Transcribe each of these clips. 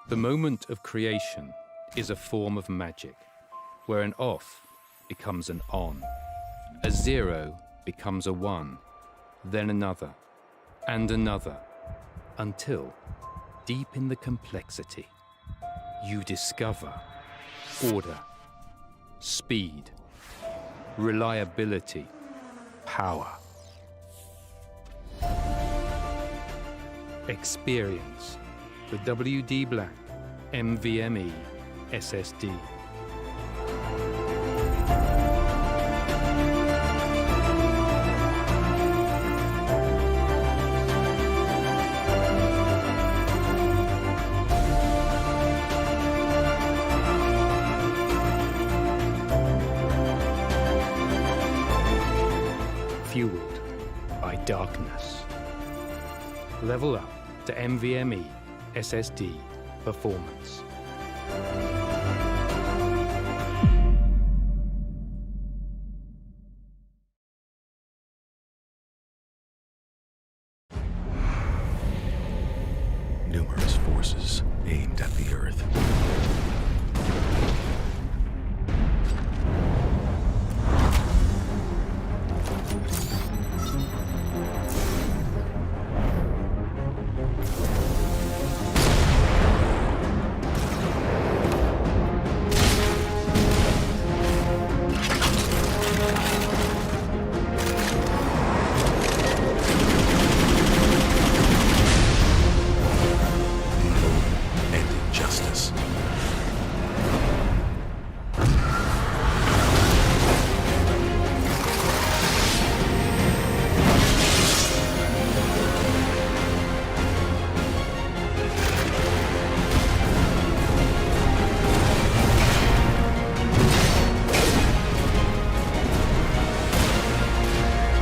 The moment of creation is a form of magic, where an off becomes an on, a zero becomes a one, then another, and another, until, deep in the complexity, you discover order, speed, reliability, power. Experience the WD Black NVMe SSD. Fueled by darkness. Level up to NVMe SSD performance. Numerous forces aimed at the Earth.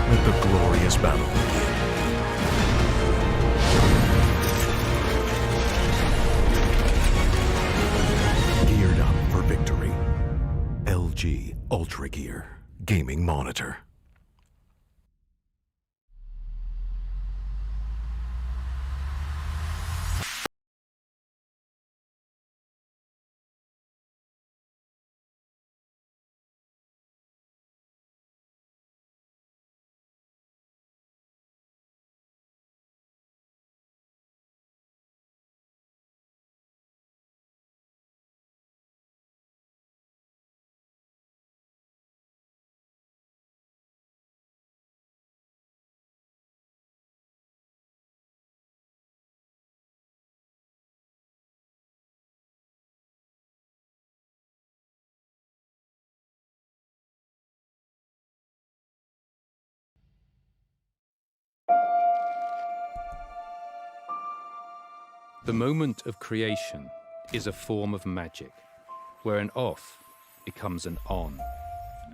Let the glorious battle begin. Geared up for victory. LG Ultragear Gaming Monitor. The moment of creation is a form of magic, where an off becomes an on,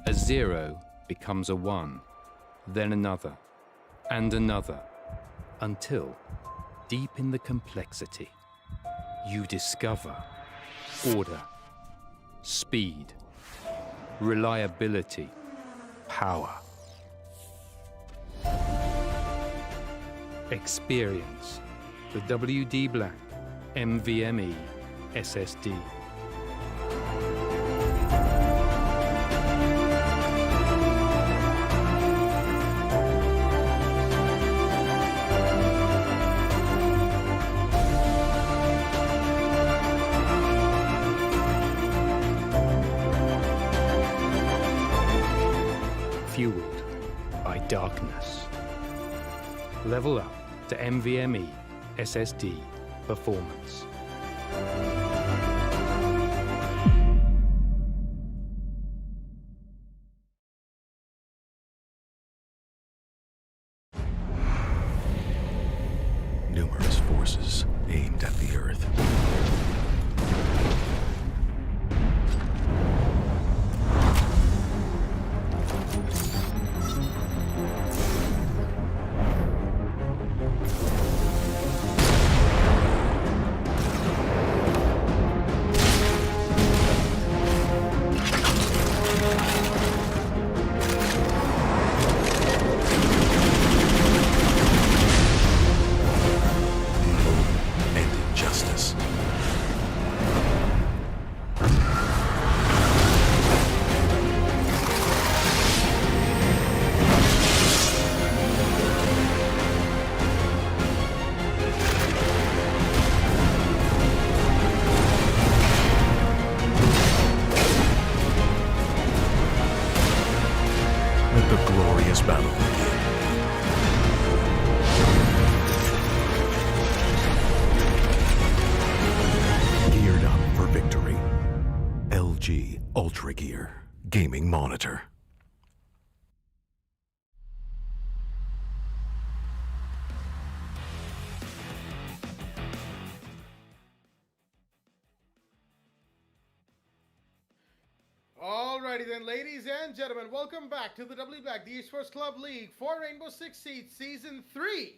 a zero becomes a one, then another, and another, until, deep in the complexity, you discover order, speed, reliability, power. Experience the WD Black NVMe SSD. Fueled by darkness. Level up to NVMe SSD performance. Numerous forces aimed at the Earth. battle begin. Geared up for victory. LG Ultragear Gaming Monitor. Alrighty then, ladies and gentlemen, welcome back to the WBAC, the Esports Club League for Rainbow Six Siege Season 3.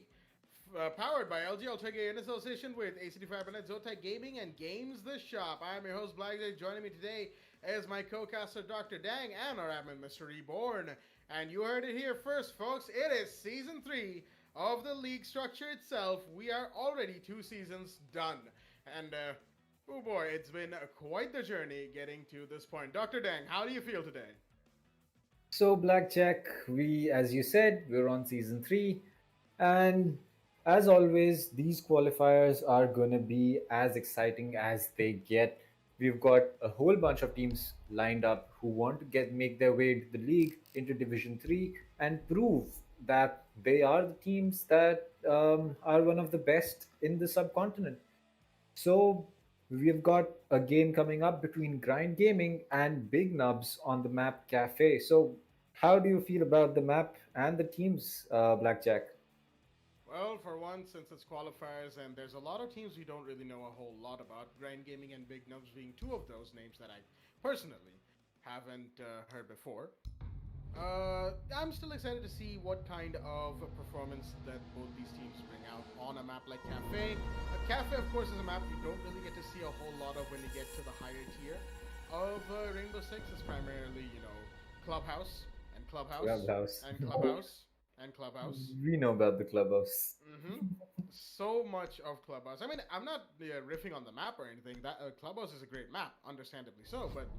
Powered by LG Ultragear in association with ACD Fibernet, Zotac Gaming, and Games The Shop. I'm your host, Blackjack. Joining me today is my co-caster, Dr. Dang, and our admin, Mr. Reborn. And you heard it here first, folks. It is Season 3 of the league structure itself. We are already 2 seasons done. And, oh boy, it's been quite the journey getting to this point. Dr. Dang, how do you feel today? So, Blackjack, as you said, we're on Season 3. And as always, these qualifiers are going to be as exciting as they get. We've got a whole bunch of teams lined up who want to make their way into the league, into Division 3, and prove that they are the teams that are one of the best in the subcontinent. So we've got a game coming up between Grind Gaming and Big Nubs on the map Cafe. So how do you feel about the map and the teams, Blackjack? Well, for one, since it's qualifiers and there's a lot of teams we don't really know a whole lot about, Grind Gaming and Big Nubs being 2 of those names that I personally haven't heard before. I'm still excited to see what kind of performance that both these teams bring out on a map like Cafe. Cafe, of course, is a map you don't really get to see a whole lot of when you get to the higher tier of Rainbow Six. It's primarily, Clubhouse and Clubhouse. And Clubhouse. We know about the Clubhouse. So much of Clubhouse. I mean, I'm not riffing on the map or anything. That Clubhouse is a great map, understandably so, but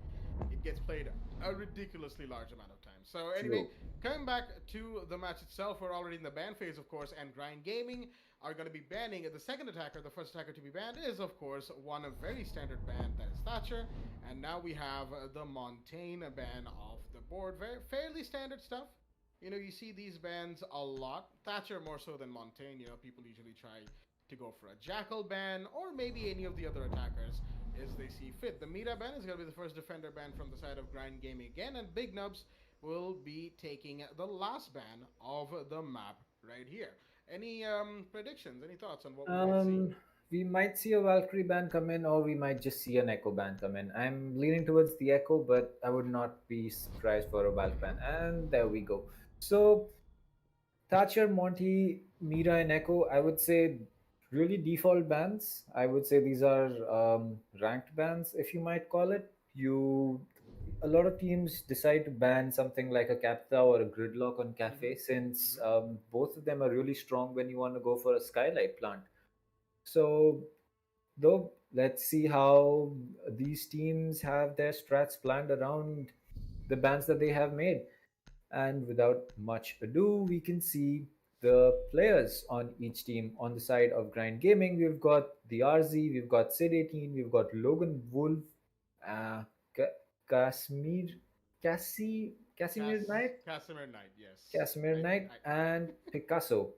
it gets played a ridiculously large amount of time. So anyway, coming back to the match itself, we're already in the ban phase, of course, and Grind Gaming are going to be banning the second attacker. The first attacker to be banned is, of course, one of very standard ban, that is Thatcher. And now we have the Montaigne ban off the board. Fairly standard stuff. You see these bans a lot. Thatcher more so than Montaigne. People usually try to go for a Jackal ban or maybe any of the other attackers as they see fit. The Mira ban is going to be the first defender ban from the side of Grind Gaming again, and Big Nubs will be taking the last ban of the map right here. Any predictions? Any thoughts on what we might see? We might see a Valkyrie ban come in, or we might just see an Echo ban come in. I'm leaning towards the Echo, but I would not be surprised for a Valk ban. And there we go. So, Thatcher, Monty, Mira, and Echo, I would say really default bans. I would say these are ranked bans, if you might call it. A lot of teams decide to ban something like a Capta or a Gridlock on Cafe, since both of them are really strong when you want to go for a Skylight plant. So, though, let's see how these teams have their strats planned around the bans that they have made. And without much ado, we can see the players on each team. On the side of Grind Gaming, we've got the RZ, we've got Sid18, we've got Logan Wolf, Casimir Knight, yes. Casimir Knight, and Picasso.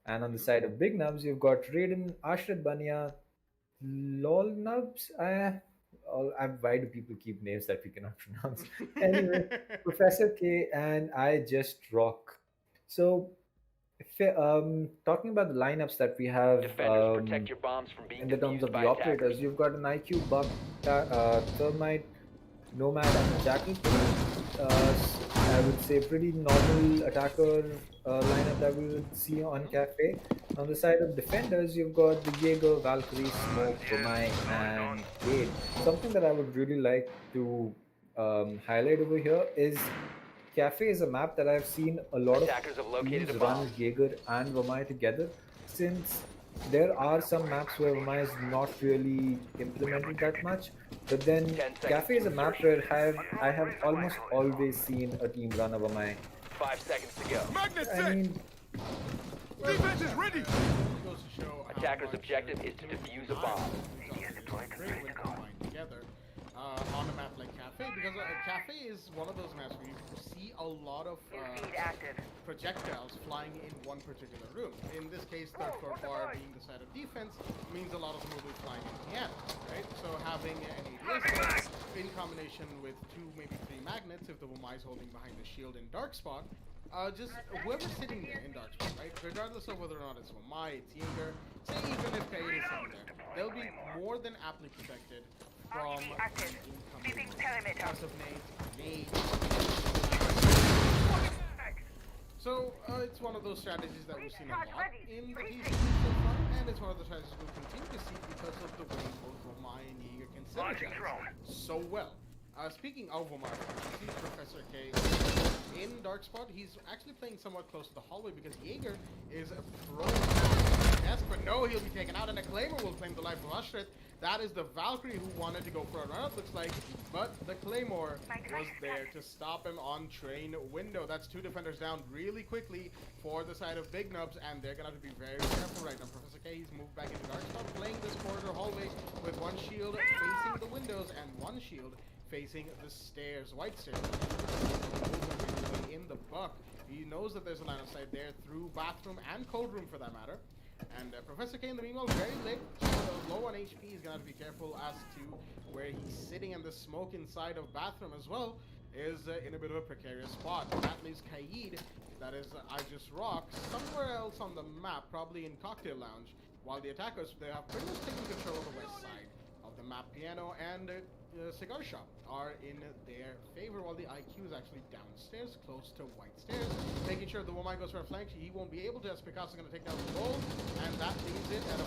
And on the side of Big Nubs, you've got Raiden, Ashrat Bania, Lol Nubs. Why do people keep names that we cannot pronounce? Anyway, Professor K, and I Just Rock. So, talking about the lineups that we have protect your bombs from being in the terms of the attackers. operators, you've got an IQ, Buck, Thermite, Nomad, and Jackal. I would say pretty normal attacker lineup that we would see on Cafe. On the side of defenders, you've got the Jaeger, Valkyrie, Smoke, Romai, and Wade. Something that I would really like to highlight over here is Cafe is a map that I've seen a lot of teams run Jaeger and Romai together, since there are some maps where Romai is not really implemented that much. But then Cafe is a map where I have almost always seen a team run a Romai. 5 seconds to go. I mean, Defense is ready. Attacker's objective is to defuse a bomb. Together on a map like Cafe, because Cafe is one of those maps where you see a lot of projectiles flying in one particular room. In this case, third floor bar being the side of defense means a lot of them will be flying in piano, right? So having an ADS in combination with 2, maybe 3 magnets, if the Wumai is holding behind the shield in dark spot, just whoever's sitting there in dark spot, right? Regardless of whether or not it's Wumai, it's Jaeger, say even if Kaid is sitting there, they'll be more than aptly protected from incoming passive nades. So it's one of those strategies that we've seen a lot in the PC so far, and it's one of the strategies we'll continue to see because of the way both Wumai and Jaeger can synergize so well. Speaking of Wumai, you see Professor K in dark spot. He's actually playing somewhat close to the hallway because Jaeger is a pro. Yes, but no, he'll be taken out, and a Claymore will claim the life of Ashrit. That is the Valkyrie who wanted to go for a run, it looks like, but the Claymore was there to stop him on train window. That's 2 defenders down really quickly for the side of Big Nubs, and they're gonna have to be very careful right now. Professor K, he's moved back into dark spot, playing this corridor hallway with 1 shield facing the windows and 1 shield facing the stairs, white stairs. In the buck, he knows that there's a line of sight there through bathroom and cold room for that matter. And Professor K in the meanwhile very lit, low on HP. He's gonna have to be careful as to where he's sitting, and the smoke inside of bathroom as well is in a bit of a precarious spot. That leaves Kaid, that is I Just Rock, somewhere else on the map, probably in Cocktail Lounge, while the attackers, they have pretty much taken control of the west side of the map. Piano and Cigar Shop are in their favor, while the IQ is actually downstairs, close to white stairs, making sure the Wumai goes for a flank. He won't be able to, as Picasso's going to take down the goal, and that leaves it at a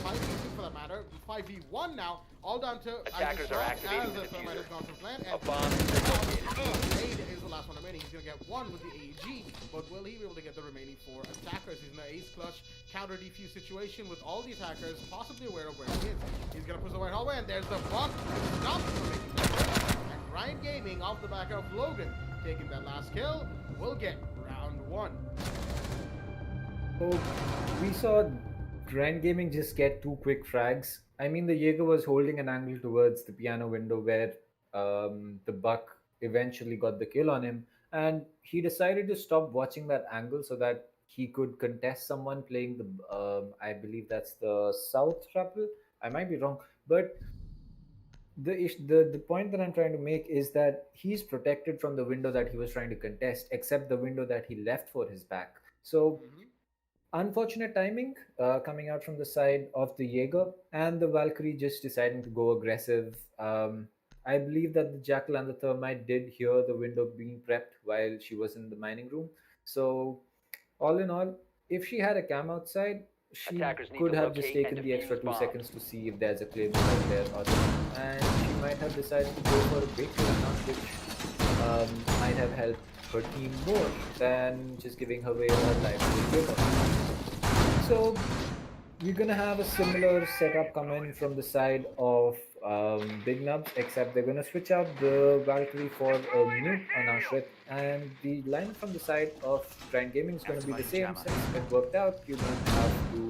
5v2 for that matter. 5v1 now, all down to attackers are activating the Thermite has gone for plan, and A bomb is Raid is the last one remaining. He's going to get 1 with the AG, but will he be able to get the remaining 4 attackers? He's in an ace clutch counter defuse situation with all the attackers possibly aware of where he is. He's going to push the white hallway, and there's the buck. Stop from making that. And Grind Gaming off the back of Logan taking that last kill will get round 1. So we saw Grind Gaming just get 2 quick frags. I mean, the Jaeger was holding an angle towards the piano window where the buck eventually got the kill on him, and he decided to stop watching that angle so that he could contest someone playing the I believe that's the south rappel. I might be wrong, but the point that I'm trying to make is that he's protected from the window that he was trying to contest, except the window that he left for his back. So unfortunate timing coming out from the side of the Jaeger, and the Valkyrie just deciding to go aggressive. I believe that the Jackal and the Thermite did hear the window being prepped while she was in the mining room. So all in all, if she had a cam outside, she could have just taken the extra 2 seconds to see if there's a Claymore out there or not, and she might have decided to go for a big kill, which might have helped her team more than just giving her away her life to the Jaeger. So we're gonna have a similar setup coming from the side of Big Nubs, except they're gonna switch out the Valkyrie for a mute on Ashrit, and the line from the side of Grind Gaming is gonna be the same. Since it worked out, you don't have to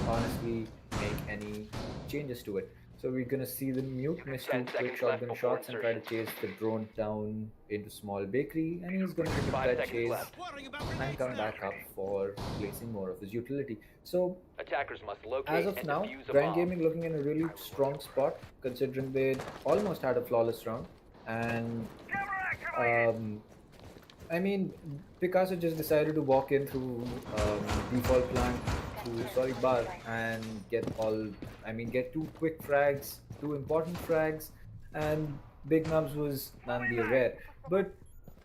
honestly make any changes to it. So we're gonna see the mute miss 2 quick shotgun shots and try to chase the drone down into small bakery, and he's gonna pick up that chase and come back up for placing more of his utility. So attackers must locate as of and now, defuse a Grind bomb. Gaming looking in a really strong spot, considering they almost had a flawless round. And I mean, Picasso just decided to walk in through default plant to bar and get 2 quick frags, 2 important frags, and Big Nubs was none the aware. But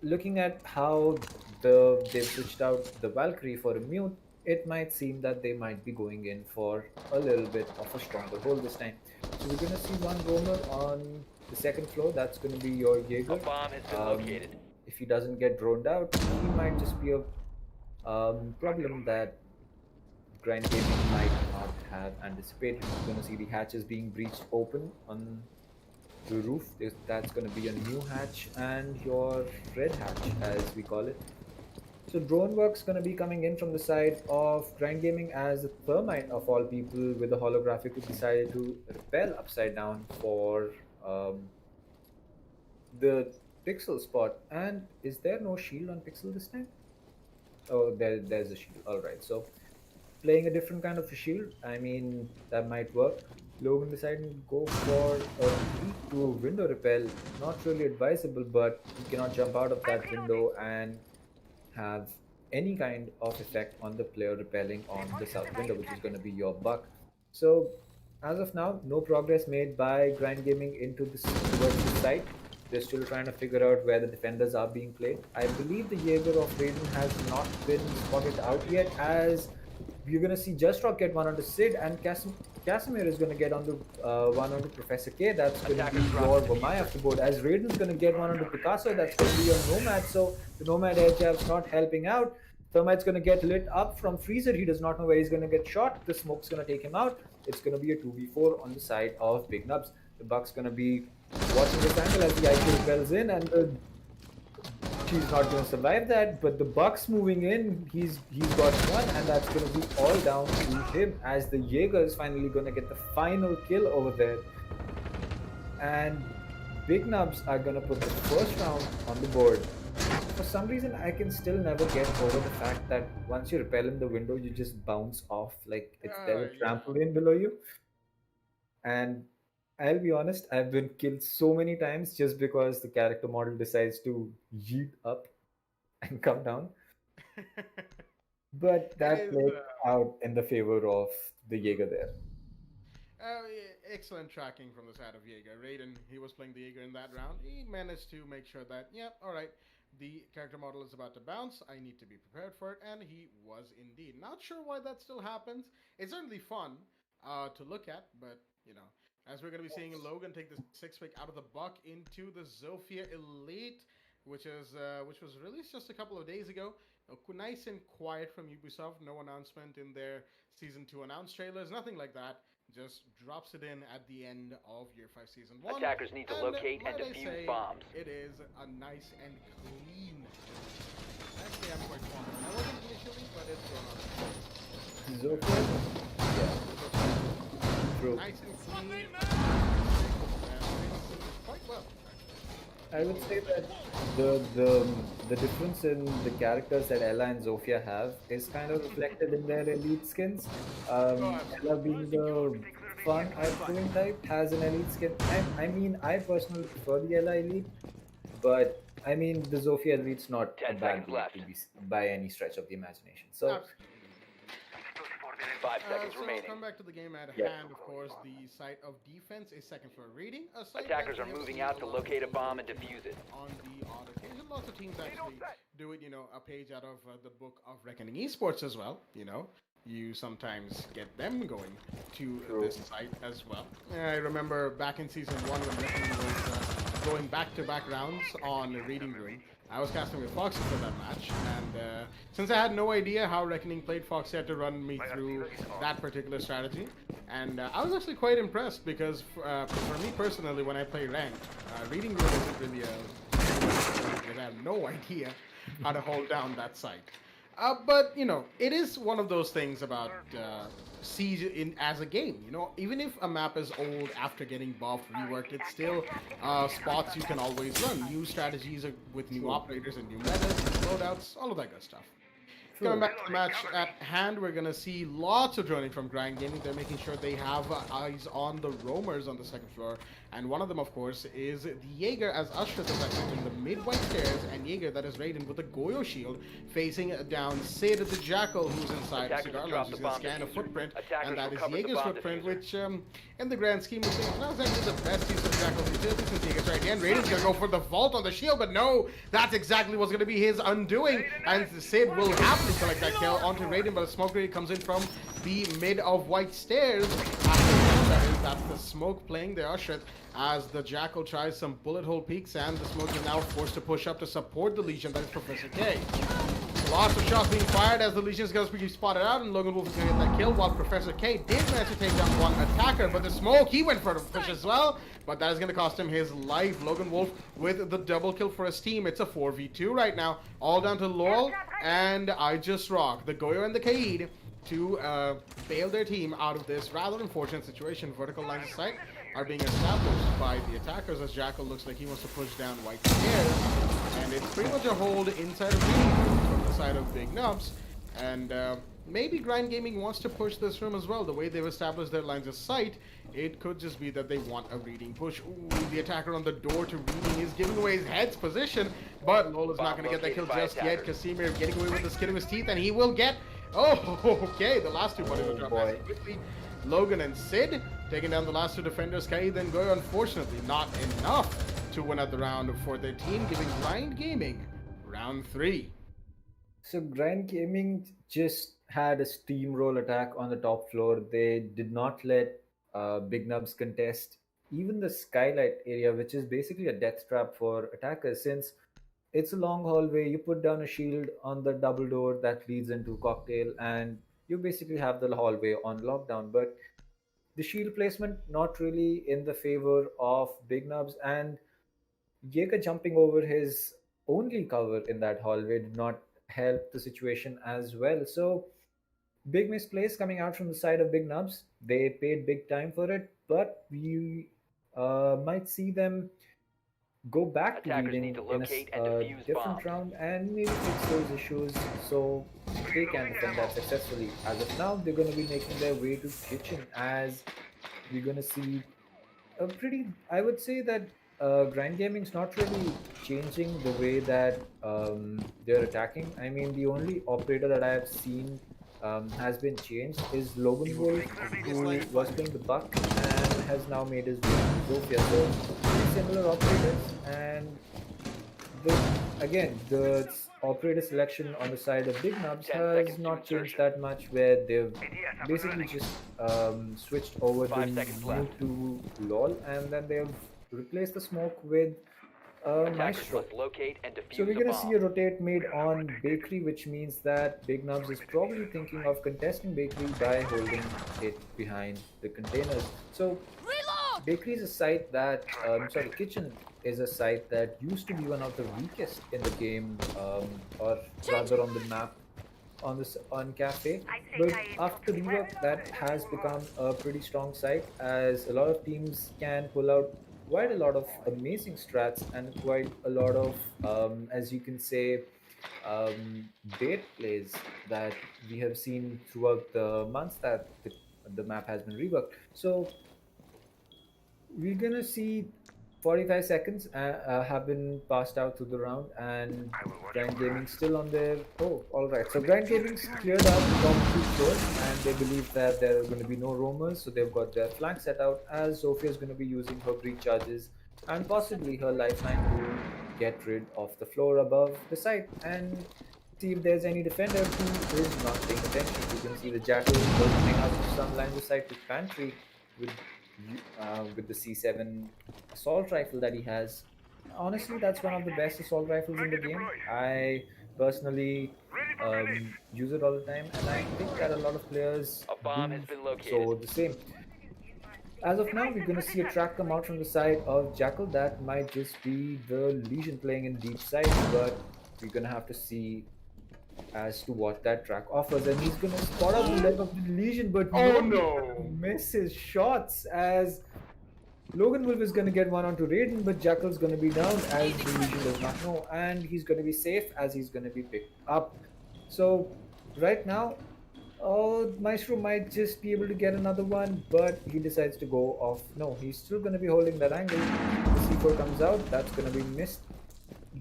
looking at how they've switched out the Valkyrie for a mute, it might seem that they might be going in for a little bit of a stronger hold this time. So we're gonna see 1 roamer on the 2nd floor. That's gonna be your Jaeger. A bomb has been located. If he doesn't get droned out, he might just be a problem that Grind Gaming might not have anticipated. We're gonna see the hatches being breached open on the roof. That's gonna be a new hatch and your red hatch, as we call it. So drone work's gonna be coming in from the side of Grind Gaming, as the Thermite of all people with the holographic decided to repel upside down for the Pixel spot. And is there no shield on Pixel this time? Oh, there's a shield. All right. So playing a different kind of a shield, I mean, that might work. Logan deciding to go for a peek to a window repel. Not really advisable, but you cannot jump out of that window and have any kind of effect on the player repelling on the south window, which is going to be your buck. So as of now, no progress made by Grind Gaming into this towards the site. They're still trying to figure out where the defenders are being played. I believe the Jaeger of Raiden has not been spotted out yet, as you're going to see Just Rock get one onto Sid, and Casimir is going to get onto one onto Professor K. That's going to be your Vamai off the board. As Raiden's going to get one onto Picasso, that's going to be your Nomad. So the Nomad air jab's not helping out. Thermite's going to get lit up from Freezer. He does not know where he's going to get shot. The smoke's going to take him out. It's going to be a 2v4 on the side of Big Nubs. The Buck's going to be watching this angle as the IQ repels in, and he's not going to survive that. But the Buck's moving in. He's got one, and that's going to be all down to him, as the Jaeger is finally going to get the final kill over there. And Big Nubs are going to put the first round on the board. For some reason, I can still never get over the fact that once you repel in the window, you just bounce off like it's there a trampoline below you. And I'll be honest, I've been killed so many times just because the character model decides to yeet up and come down. But that played out in the favor of the Jaeger there. Excellent tracking from the side of Jaeger. Raiden, he was playing the Jaeger in that round. He managed to make sure that, yeah, all right, the character model is about to bounce. I need to be prepared for it, and he was indeed. Not sure why that still happens. It's certainly fun to look at, but, you know, as we're going to be seeing Logan take the 6-pick out of the Buck into the Zofia Elite, which was released just a couple of days ago. Nice and quiet from Ubisoft. No announcement in their Season 2 announce trailers, nothing like that. Just drops it in at the end of Year 5 Season 1. Attackers need to locate and defuse bombs. It is a nice and clean. Actually, I'm quite fond of it. I wasn't initially, but it's grown on. Yeah. True. Nice and clean. Quite well. I would say that the difference in the characters that Ella and Zofia have is kind of reflected in their elite skins. Ella being the fun outgoing type has an elite skin. I mean, I personally prefer the Ella elite, but I mean the Zofia elite's not a bad elite by any stretch of the imagination. So. 5 seconds remaining. Come back to the game at hand, of course. The site of defense is second floor reading. Attackers are moving out to locate a bomb and defuse it. On the odd occasion, lots of teams actually do it, you know, a page out of the Book of Reckoning Esports as well, you know. You sometimes get them going to this site as well. I remember back in Season 1 when Reckoning was going back-to-back rounds on Reading Room. I was casting with Foxy for that match, and since I had no idea how Reckoning played, Foxy had to run me through that particular strategy. And I was actually quite impressed because for me personally, when I play ranked, Reading Room isn't really because I have no idea how to hold down that site. But, you know, it is one of those things about Siege as a game, you know, even if a map is old after getting buffed, reworked, it's still spots you can always run. New strategies with new operators and new metas, loadouts, all of that good stuff. Coming back to the match at hand, we're going to see lots of droning from Grind Gaming. They're making sure they have eyes on the roamers on the second floor. And one of them, of course, is the Jaeger, as Ashrat is actually in the mid-white stairs, and Jaeger, that is Raiden with the Goyo shield, facing down Sid the Jackal, who's inside the cigar lounge. He's going to scan a footprint, and that is Jaeger's footprint, which, in the grand scheme of things, not exactly the best use of Jackal's utility since Jaeger's right hand. Raiden's going to go for the vault on the shield, but no, that's exactly what's going to be his undoing, and Sid will happily collect that kill onto Raiden, but a smoke grenade comes in from the mid of white stairs. That's the smoke playing the Ushret as the Jackal tries some bullet hole peeks, and the smoke is now forced to push up to support the Legion. That is Professor K. Lots of shots being fired as the Legion is going to be spotted out, and Logan Wolf is going to get that kill, while Professor K did manage to take down one attacker, but the smoke, he went for the push as well, but that is going to cost him his life. Logan Wolf with the double kill for his team. It's a 4v2 right now, all down to Lowell and I Just Rock, the Goyo and the Kaid, to bail their team out of this rather unfortunate situation. Vertical lines of sight. are being established by the attackers as Jackal looks like he wants to push down White Stairs. And it's pretty much a hold inside of Green from the side of Big Nubs. And maybe Grind Gaming wants to push this room as well. The way they've established their lines of sight, it could just be that they want a reading push. Ooh, the attacker on the door to reading is giving away his head's position, but Lola's not going to get that kill just yet. Casimir getting away with the skin of his teeth, and he will get... Oh, okay, the last two bodies will drop nice and quickly. Logan and Sid taking down the last two defenders. Kai then Goyo, unfortunately, not enough to win at the round for their team, giving Grind Gaming round 3. So Grind Gaming just had a steamroll attack on the top floor. They did not let Big Nubs contest even the skylight area, which is basically a death trap for attackers. Since it's a long hallway, you put down a shield on the double door that leads into Cocktail, and you basically have the hallway on lockdown. But the shield placement not really in the favor of Big Nubs, and Jaeger jumping over his only cover in that hallway did not help the situation as well. So big misplays coming out from the side of Big Nubs. They paid big time for it, but we might see them go back to Attackers leading need to in locate and a defuse different bombs. round and maybe fix those issues so they can defend that successfully. As of now, they're going to be making their way to kitchen, as we're going to see a pretty... I would say that Grind Gaming's not really changing the way that they're attacking. I mean, the only operator that I have seen has been changed is Logan Wolf, who was playing the Buck and has now made his way to Zofia. So similar operators, and the operator selection on the side of Big Nubs 10 has seconds to not changed insertion. that much, where they've basically just switched over 5 the seconds new left. to LOL, and then they've replaced the smoke with Attackers Maestro. must locate and defuse So we're the going to see a bomb. rotate made on Bakery, which means that Big Nubs is probably thinking of contesting Bakery by holding it behind the containers. So Bakery is a site that, Kitchen is a site that used to be one of the weakest in the game, or rather on the map, on Cafe. But after the rework, that has become a pretty strong site, as a lot of teams can pull out quite a lot of amazing strats and quite a lot of, as you can say, bait plays that we have seen throughout the months that the map has been reworked. So we're gonna see 45 seconds have been passed out through the round, and Grind Gaming still on their... Oh, alright. So Grind Gaming's cleared out from 2 floors, and they believe that there are going to be no roamers, so they've got their flank set out, as Sophia is going to be using her breach charges and possibly her lifeline to get rid of the floor above the site and see if there's any defender who is not paying attention. You can see the Jackal opening up some lines of sight with Pantry with the C7 assault rifle that he has. Honestly, that's one of the best assault rifles in the game. I personally use it all the time, and I think that a lot of players A bomb do has been located. so the same. As of now, we're going to see a track come out from the side of Jackal. That might just be the Legion playing in deep side, but we're going to have to see as to what that track offers. And he's going to spot out the leg of the Legion, but misses shots, as Logan Wolf is going to get one onto Raiden, but Jackal's going to be down, as the Legion does not know, and he's going to be safe, as he's going to be picked up. So right now, Maestro might just be able to get another one, but he decides to go off. No, he's still going to be holding that angle. The C4 comes out, that's going to be missed,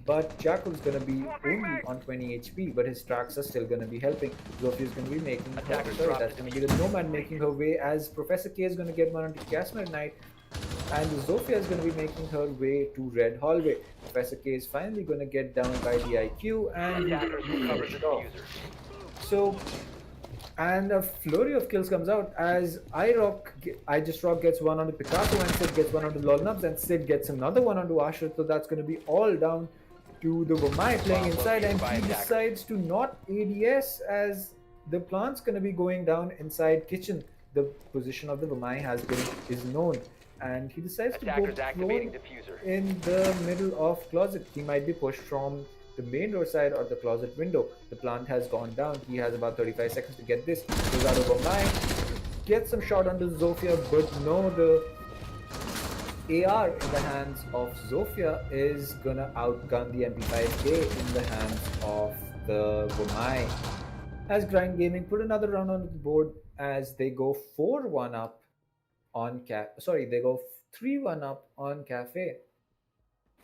but Jackal's going to be only on 20 HP, but his tracks are still going to be helping. Zofia is going to be making... Attackers sorry, drop that's the going to be the Nomad making her way, as Professor K is going to get one onto Casmer Knight, and Zofia is going to be making her way to Red Hallway. Professor K is finally going to get down by the IQ, and Attackers will cover the it off. diffuser. So, and a flurry of kills comes out, as I Just Rock gets one onto Picasso, and Sid gets one onto Lolnubs, and Sid gets another one onto Asher. So that's going to be all down to the Vamai playing inside, and he decides to not ADS, as the plant's going to be going down inside kitchen. The position of the Vamai is known, and he decides Attackers to go activating prone diffuser. in the middle of closet. He might be pushed from the main door side or the closet window. The plant has gone down. He has about 35 seconds to get this. Goes out of Vamai, gets some shot under Zofia, but no, the AR in the hands of Zofia is gonna outgun the MP5K in the hands of the Womai. As Grind Gaming put another round on the board as they go 4-1 up on they go 3-1 up on Cafe.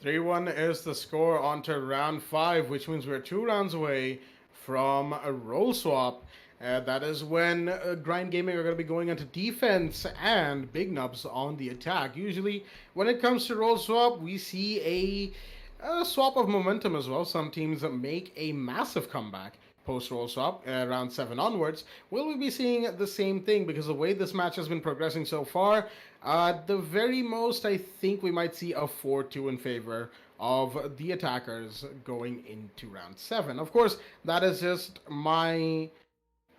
3-1 is the score onto round 5, which means we're 2 rounds away from a role swap. That is when Grind Gaming are going to be going into defense and Big Nubs on the attack. Usually, when it comes to role swap, we see a swap of momentum as well. Some teams make a massive comeback post roll swap round 7 onwards. Will we be seeing the same thing? Because the way this match has been progressing so far, at the very most, I think we might see a 4-2 in favor of the attackers going into round 7. Of course, that is just my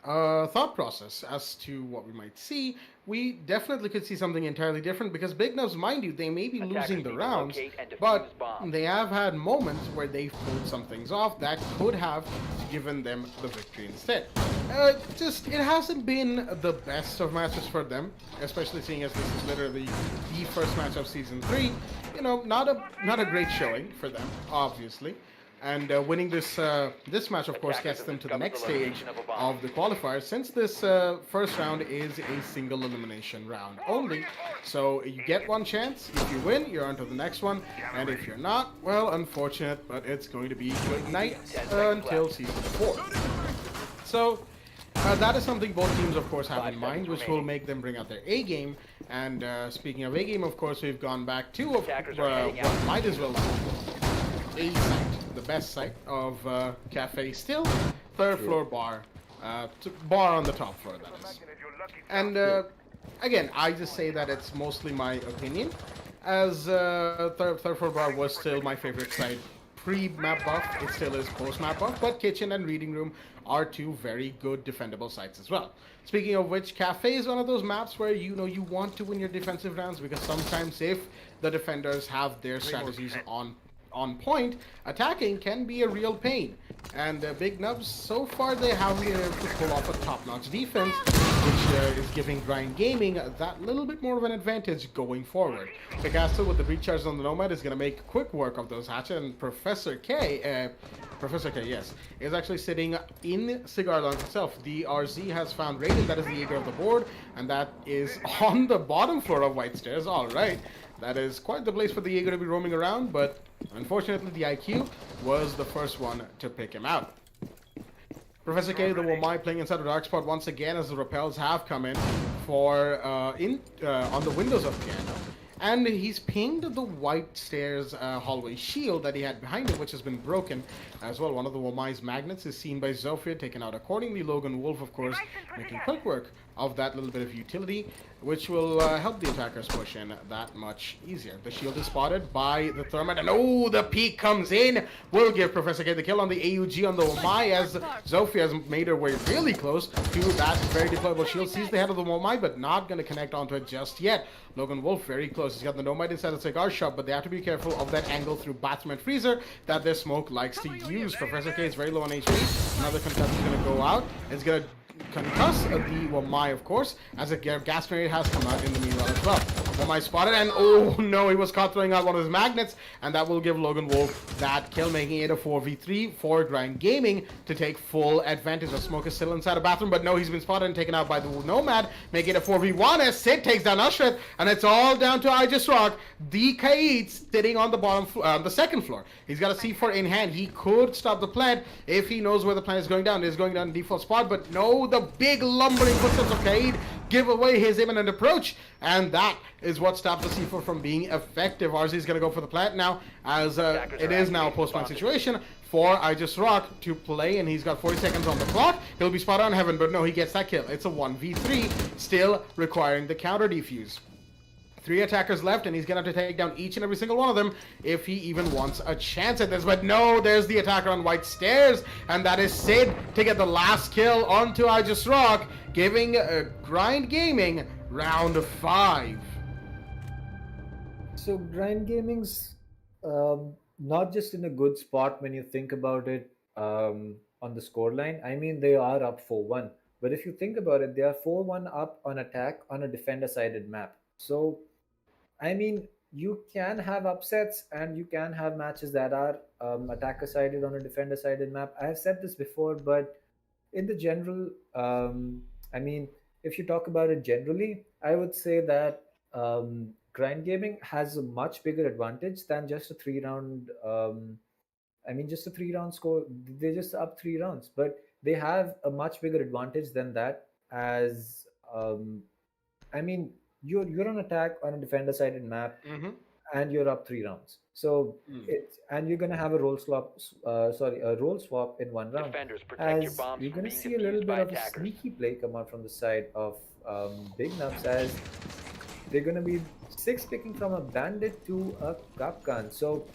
thought process as to what we might see. We definitely could see something entirely different because Big Nubs, mind you, they may be losing the rounds, but they have had moments where they've pulled some things off that could have given them the victory instead. It hasn't been the best of matches for them, especially seeing as this is literally the first match of Season 3. You know, not a great showing for them, obviously. And winning this match, of course, gets them to the next stage of the qualifiers, since this first round is a single elimination round only. So you get one chance. If you win, you're on to the next one. And if you're not, well, unfortunate, but it's going to be good night until Season 4. So that is something both teams, of course, have in mind, which will make them bring out their A game. And speaking of A game, of course, we've gone back to what might as well be A site. The best site of Cafe still, third floor bar, bar on the top floor, that is. And again, I just say that it's mostly my opinion, as third floor bar was still my favorite site pre-map buff. It still is post-map buff, but kitchen and reading room are 2 very good defendable sites as well. Speaking of which, Cafe is one of those maps where you want to win your defensive rounds, because sometimes if the defenders have their strategies on point, attacking can be a real pain. And Big Nubs, so far they haven't been able to pull off a top-notch defense, which is giving Grind Gaming that little bit more of an advantage going forward. Picasso with the recharge on the Nomad is going to make quick work of those hatches, and Professor K, yes, is actually sitting in Cigar Lounge itself. The RZ has found Raiden, that is the Jaeger of the board, and that is on the bottom floor of White Stairs. Alright, that is quite the place for the Jaeger to be roaming around, but unfortunately the IQ was the first one to pick him out. Professor K, the Womai, playing inside the dark spot once again as the repels have come in for on the windows of piano. And he's pinged the White Stairs hallway shield that he had behind him, which has been broken as well. One of the Womai's magnets is seen by Zofia, taken out accordingly. Logan Wolf, of course, making quick work of that little bit of utility, which will help the attackers push in that much easier. The shield is spotted by the Thermite, and oh, the peek comes in. Will give Professor K the kill on the AUG on the Womai, as Zofia has made her way really close to that very deployable shield. Sees the head of the Womai, but not going to connect onto it just yet. Logan Wolf very close. He's got the Nomad inside the cigar shop, but they have to be careful of that angle through bathroom and freezer that their smoke likes to use. Professor K is very low on HP. Another contest is going to go out. It's going to concuss the Womai, of course, as a gas grenade has come out in the meanwhile as well. Womai spotted, and oh no, he was caught throwing out one of his magnets, and that will give Logan Wolf that kill, making it a 4v3 for Grind Gaming to take full advantage. The smoke is still inside the bathroom, but no, he's been spotted and taken out by the Nomad, making it a 4v1 as Sid takes down Ushret, and it's all down to I Just Rock. The Kaid sitting on the bottom, the second floor. He's got a C4 in hand. He could stop the plant if he knows where the plant is going down. It is going down the default spot, but no, the big lumbering footsteps of Kaid give away his imminent approach, and that is what stops the C4 from being effective. RZ is going to go for the plant now, as it is now a post-plant situation for I Just Rock to play, and he's got 40 seconds on the clock. He'll be spot on Heaven, but no, he gets that kill. It's a 1v3, still requiring the counter defuse. 3 attackers left, and he's going to have to take down each and every single one of them if he even wants a chance at this. But no, there's the attacker on White Stairs, and that is Sid to get the last kill onto I Just Rock, giving Grind Gaming round 5. So Grind Gaming's not just in a good spot when you think about it on the scoreline. I mean, they are up 4-1. But if you think about it, they are 4-1 up on attack on a defender-sided map. So, I mean, you can have upsets and you can have matches that are attacker sided on a defender sided map. I have said this before, but in the general, I mean, if you talk about it generally, I would say that grind gaming has a much bigger advantage than just a 3 round. I mean, just a 3 round score. They're just up 3 rounds, but they have a much bigger advantage than that. As I mean, you're on attack on a defender sided map Mm-hmm. and you're up 3 rounds. So Mm. it's and you're gonna have a role swap in 1 round, Defenders, protect your as bombs you're from gonna being see a little defused bit by of a attackers. sneaky play come out from the side of Big Nuts, as they're gonna be six picking from a bandit to a Kapkan. So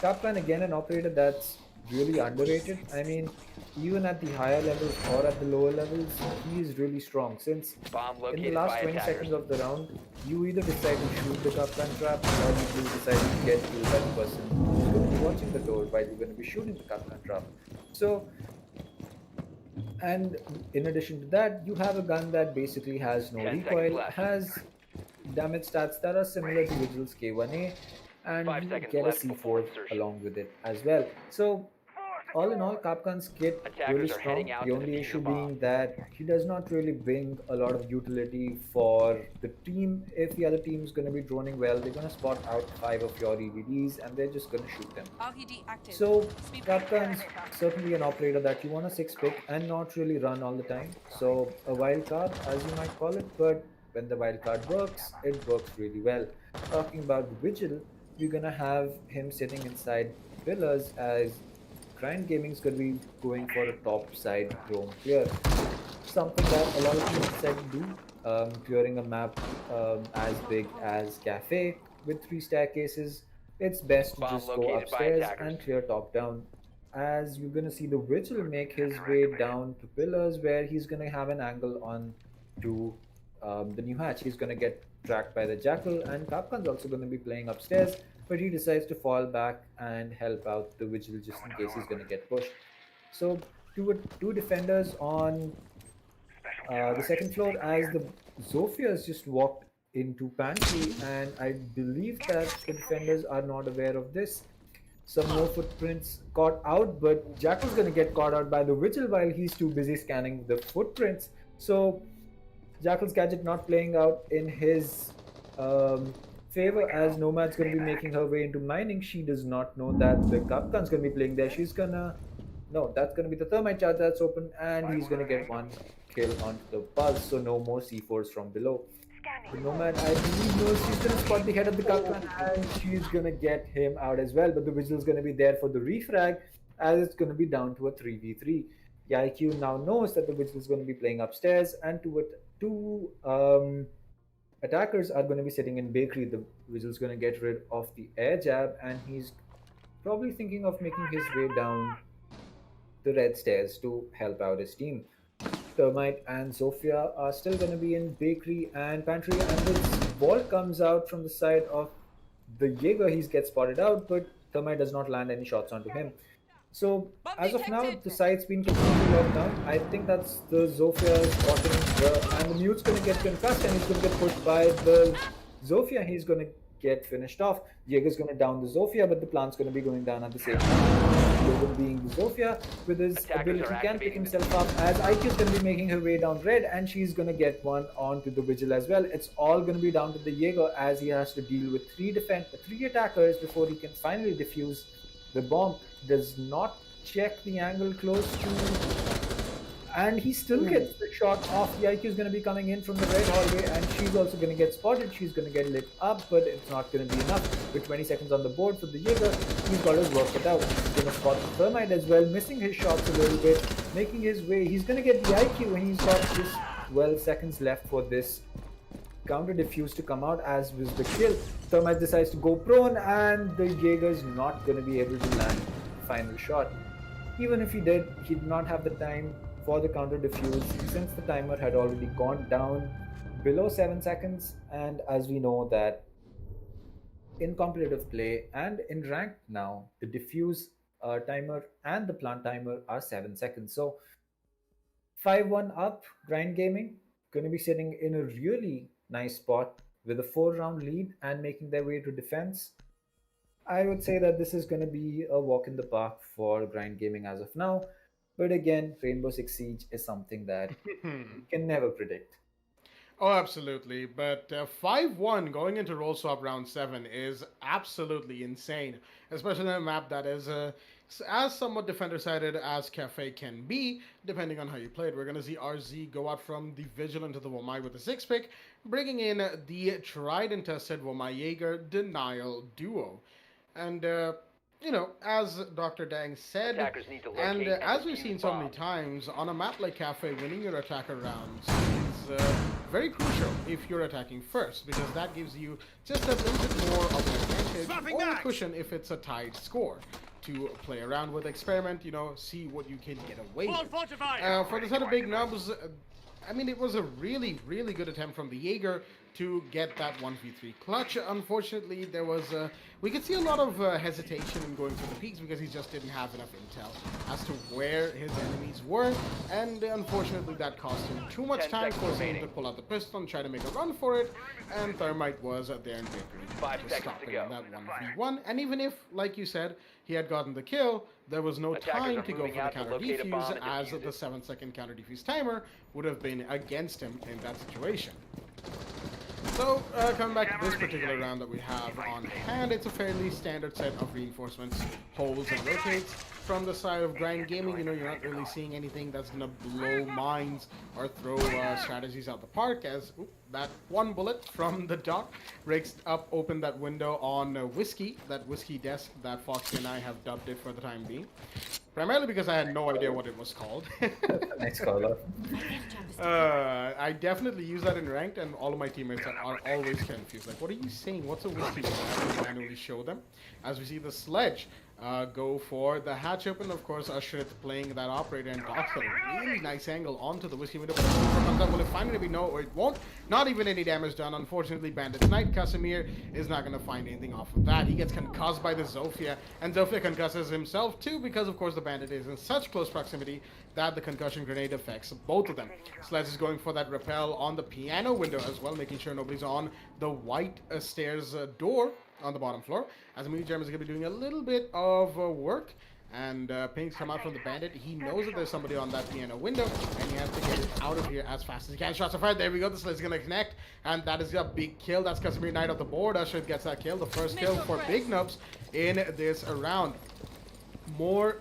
Kapkan again an operator that's really underrated. I mean, even at the higher levels or at the lower levels, he is really strong. Since Bomb in the located last by 20 attackers. seconds of the round, you either decide to shoot the Kapkan trap or you will decide to get killed by the person who's going to be watching the door while you're going to be shooting the Kapkan trap. So, and in addition to that, you have a gun that basically has no 10 seconds recoil, left. has damage stats that are similar to Vigil's K1A, and 5 you seconds get a left before C4 insertion. along with it as well. So all in all, Kapkan's kit really Attackers are heading strong. out The to only defuse the issue bomb. being that he does not really bring a lot of utility for the team. If the other team is going to be droning well, they're going to spot out 5 of your EVDs and they're just going to shoot them. RPD active. So Speed Kapkan's certainly an operator that you want to six pick and not really run all the time. So a wild card, as you might call it, but when the wild card works, it works really well. Talking about the Vigil, we're gonna have him sitting inside pillars, as grind gaming is gonna be going for a top side roam clear. Something that a lot of teams decide to do, clearing a map as big as Cafe with 3 staircases. It's best to Bomb just go located by upstairs attackers. and clear top down. As you're gonna see the Vigil make his way down to pillars, where he's gonna have an angle on to the new hatch. He's gonna get tracked by the Jackal, and Kapkan's also gonna be playing upstairs, but he decides to fall back and help out the Vigil just in case he's gonna get pushed. So two defenders on the second floor, as the Zophias just walked into pantry, and I believe that the defenders are not aware of this. Some more footprints caught out, but Jackal's gonna get caught out by the Vigil while he's too busy scanning the footprints. So Jackal's gadget not playing out in his favor, as Nomad's going to be making her way into mining. She does not know that the Kapkan's going to be playing there. She's gonna. No, that's going to be the thermite charge that's open, and he's going to get one kill onto the buzz, so no more C4s from below. The Nomad, I believe, knows she's going to spot the head of the Kapkan, and she's going to get him out as well. But the Vigil's going to be there for the refrag, as it's going to be down to a 3v3. The IQ now knows that the Vigil is going to be playing upstairs, and two attackers are going to be sitting in bakery. The Vigil is going to get rid of the air jab, and he's probably thinking of making his way down the red stairs to help out his team. Termite and Sophia are still going to be in bakery and pantry, and this vault comes out from the side of the Jaeger. He gets spotted out, but Termite does not land any shots onto him. So as of now, the site's been completely locked down. I think that's the Zofia spotting and the mute's gonna get concussed, and he's gonna get pushed by the Zofia. He's gonna get finished off. Jaeger's gonna down the Zofia, but the plant's gonna be going down at the same time. Jaeger being the Zofia, with his Attackers ability, are can pick activating himself up, as IQ's gonna be making her way down red, and she's gonna get one onto the Vigil as well. It's all gonna be down to the Jaeger, as he has to deal with three attackers before he can finally defuse the bomb. Does not check the angle close to, and he still gets the shot off. The IQ is going to be coming in from the red hallway, and she's also going to get spotted. She's going to get lit up, but it's not going to be enough. With 20 seconds on the board for the Jaeger, he's got to work it out. He's going to spot the Thermite as well, missing his shots a little bit, making his way. He's going to get the IQ, and he's got just 12 seconds left for this counter diffuse to come out, as was the kill. Thermite decides to go prone, and the Jaeger's not going to be able to land the final shot. Even if he did not have the time for the counter diffuse, since the timer had already gone down below 7 seconds. And as we know that in competitive play and in ranked now, the diffuse timer and the plant timer are 7 seconds. So 5-1 up, grind gaming, going to be sitting in a really nice spot with a 4 round lead and making their way to defense. I would say that this is going to be a walk in the park for Grind Gaming as of now. But again, Rainbow Six Siege is something that you can never predict. Oh, absolutely. But 5-1 going into roll swap round 7 is absolutely insane, especially on a map that is as somewhat defender sided as Cafe can be, depending on how you play it. We're going to see RZ go out from the Vigil into the Womai with the 6 pick, bringing in the tried and tested Womai Jaeger Denial duo. And as Dr. Dang said, Attackers need to locate and and as we've defuse seen so many bombs. times, on a map like Cafe, winning your attacker rounds is very crucial if you're attacking first, because that gives you just a little bit more of an advantage or a cushion if it's a tied score to play around with, experiment, see what you can get away with. For the set of big nubs, it was a really, really good attempt from the Jaeger to get that 1v3 clutch. Unfortunately, there was we could see a lot of hesitation in going for the peaks because he just didn't have enough intel as to where his enemies were, and unfortunately that cost him too much 10 time, seconds forcing him to remaining. pull out the pistol and try to make a run for it, and Thermite was there in victory 5 to seconds stop to him go. in that 1v1. And even if, like you said, he had gotten the kill, there was no Attackers time are to go moving for the out to counter locate a bomb defuse, and as defuse the it. 7-second counter defuse timer would have been against him in that situation. So, coming back to this particular round that we have on hand, it's a fairly standard set of reinforcements, holds and rotates. From the side of Grind Gaming, you're not really seeing anything that's going to blow minds or throw strategies out the park, as that one bullet from the dock breaks up open that window on Whiskey, that Whiskey desk that Foxy and I have dubbed it for the time being. Primarily because I had no idea what it was called. Nice call out. I definitely use that in ranked, and all of my teammates are always confused. Like, what are you saying? What's a whiskey? I have to manually show them. As we see the sledge go for the hatch open. Of course, Ashrit playing that operator and Doc's got a really nice angle onto the whiskey window. But comes up, will it find it? No, it won't. Not even any damage done. Unfortunately, Bandit's Knight Casimir is not going to find anything off of that. He gets concussed by the Zofia, and Zofia concusses himself too, because of course the Bandit is in such close proximity that the concussion grenade affects both of them. Sledge is going for that rappel on the piano window as well, making sure nobody's on the white stairs door on the bottom floor. As Mini Gem is going to be doing a little bit of work, and pings come out from the Bandit. He knows that there's somebody on that piano window, and he has to get it out of here as fast as he can. Shots are fired. There we go. The Sledge is going to connect, and that is a big kill. That's Casimir Knight off the board. Usher gets that kill. The first kill for Big Nubs in this round. More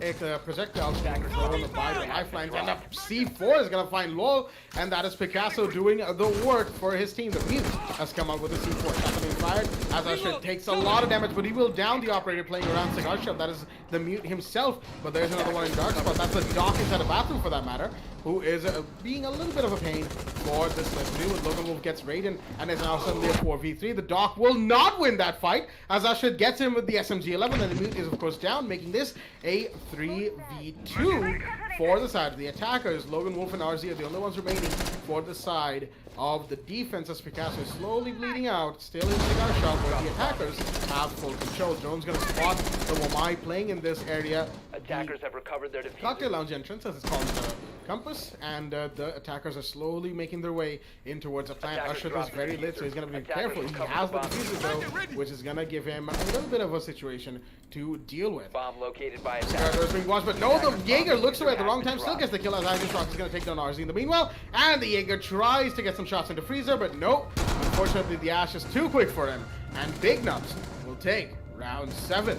projectiles being thrown by the lifelines, and a C4 is going to find LOL, and that is Picasso doing the work for his team. The Mute has come out with a C4. Shots are being fired as Usher takes a lot of damage, but he will down the operator playing around Cigar Shop. That is the Mute himself, but there's another one in dark spot. That's the Doc inside a bathroom, for that matter, who is being a little bit of a pain for this Leslie. With Logan Wolf gets Raiden, and is now suddenly a 4v3. The Doc will not win that fight, as Usher gets him with the SMG-11, and the Mute is of course down, making this a 3v2 for the side of the attackers. Logan Wolf and RZ are the only ones remaining for the side of the defense, as Picasso is slowly bleeding out, still in Cigar Shop, where the attackers have full control. Drone's going to spot the Womai playing in this area. Attackers have recovered their Cocktail defusers. Lounge entrance, as it's called, the Compass, and the attackers are slowly making their way in towards a plant. Attackers Usher is dropping very the lit, so he's going to be attackers careful. He recover has the the bomb. diffuser though, which is going to give him a little bit of a situation to deal with. Bomb located by Carter is attackers. being watched, but no, the Jaeger looks away at the wrong time, still gets the kill, as Isaac Rock is going to take down RZ in the meanwhile, and the Jaeger tries to get some shots into Freezer, but no, unfortunately the Ash is too quick for him, and Big Nubs will take round 7.